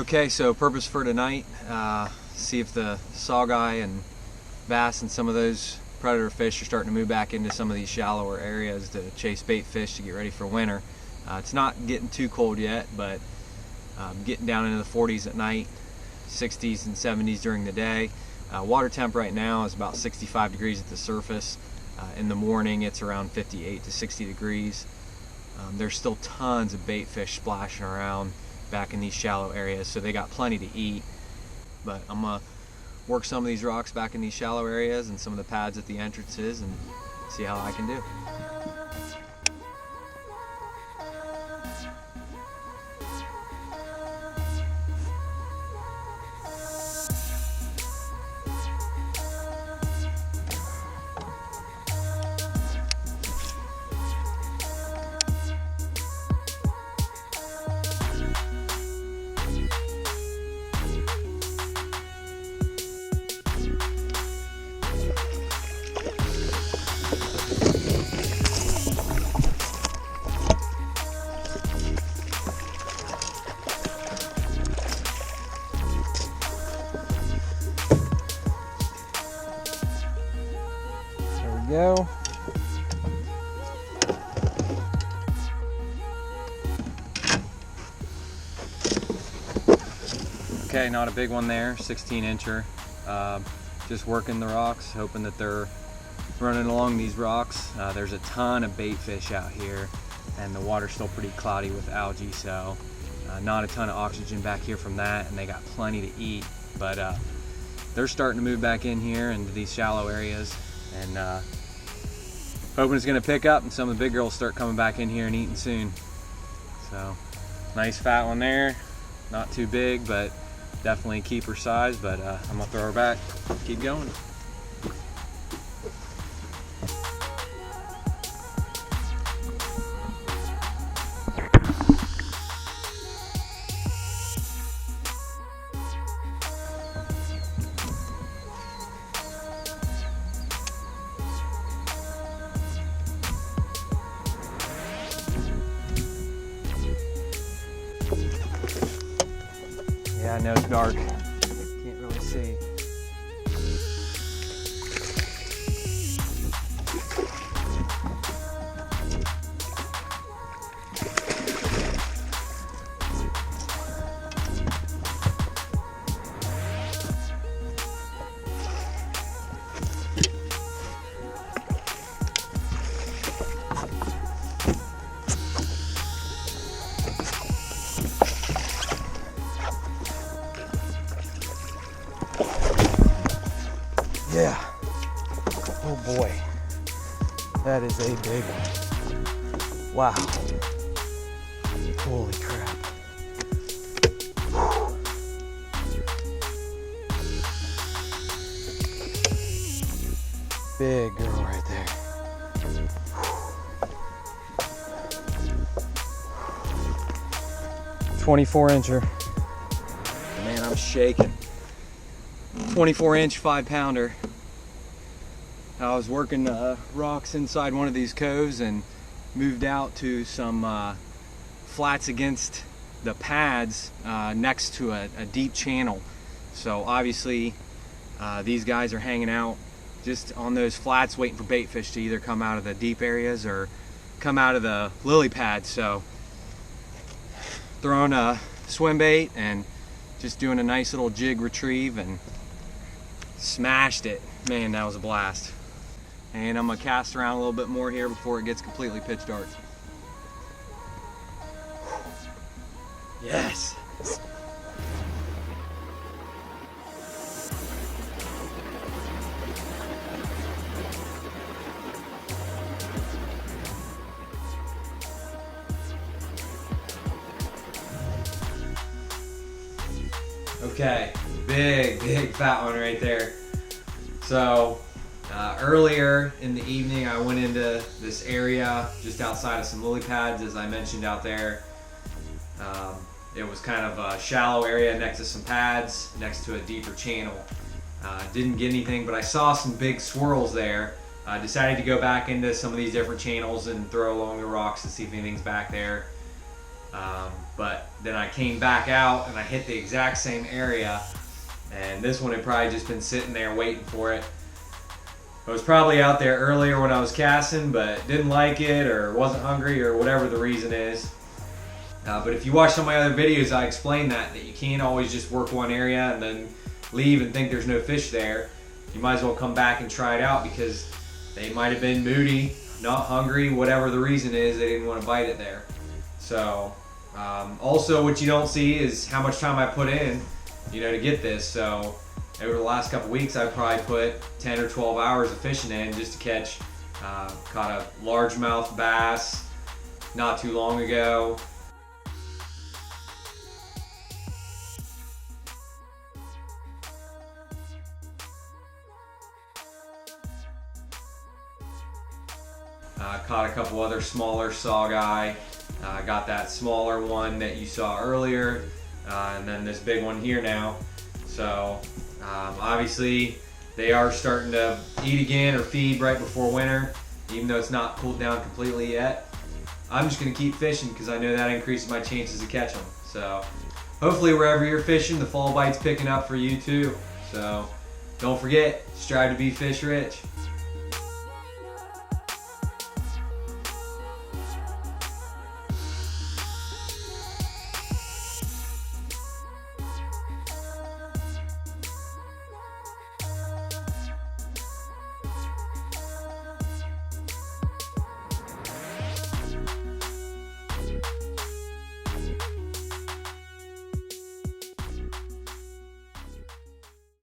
Okay, so purpose for tonight, see if the saugeye and bass and some of those predator fish are starting to move back into some of these shallower areas to chase bait fish to get ready for winter. It's not getting too cold yet, but getting down into the 40s at night, 60s and 70s during the day. Water temp right now is about 65 degrees at the surface. In the morning it's around 58 to 60 degrees. There's still tons of bait fish splashing around back in these shallow areas, so they got plenty to eat. But I'm gonna work some of these rocks back in these shallow areas and some of the pads at the entrances and see how I can do. Go. Okay, not a big one there, 16-incher. Just working the rocks, hoping that they're running along these rocks. There's a ton of bait fish out here, and the water's still pretty cloudy with algae, so not a ton of oxygen back here from that, and they got plenty to eat. But they're starting to move back in here into these shallow areas, and hoping it's going to pick up and some of the big girls start coming back in here and eating soon. So nice fat one there, not too big, but definitely keeper size. But I'm gonna throw her back, keep going. Yeah, I know it's dark. Can't really see. Yeah. Oh boy. That is a big one. Wow. Holy crap. Big girl right there. 24-incher. Man, I'm shaking. 24-inch 5-pounder. I was working rocks inside one of these coves and moved out to some flats against the pads next to a deep channel. So obviously these guys are hanging out just on those flats waiting for bait fish to either come out of the deep areas or come out of the lily pads. So throwing a swim bait and just doing a nice little jig retrieve and smashed it. Man, that was a blast. And I'm gonna cast around a little bit more here before it gets completely pitch dark. Yes. Okay, big fat one right there. So earlier in the evening I went into this area just outside of some lily pads, as I mentioned out there. It was kind of a shallow area next to some pads, next to a deeper channel. Didn't get anything, but I saw some big swirls there. I decided to go back into some of these different channels and throw along the rocks to see if anything's back there. But then I came back out and I hit the exact same area, and this one had probably just been sitting there waiting for it. I was probably out there earlier when I was casting, but didn't like it or wasn't hungry or whatever the reason is. But if you watch some of my other videos, I explain that you can't always just work one area and then leave and think there's no fish there. You might as well come back and try it out, because they might have been moody, not hungry, whatever the reason is, they didn't want to bite it there. So also what you don't see is how much time I put in, to get this. So over the last couple weeks, I've probably put 10 or 12 hours of fishing in just to catch, caught a largemouth bass not too long ago. Caught a couple other smaller Saugeye. Got that smaller one that you saw earlier, and then this big one here now. So obviously they are starting to eat again or feed right before winter, even though it's not cooled down completely yet. I'm just going to keep fishing because I know that increases my chances to catch them. So hopefully wherever you're fishing, the fall bite's picking up for you too. So don't forget, strive to be fish rich.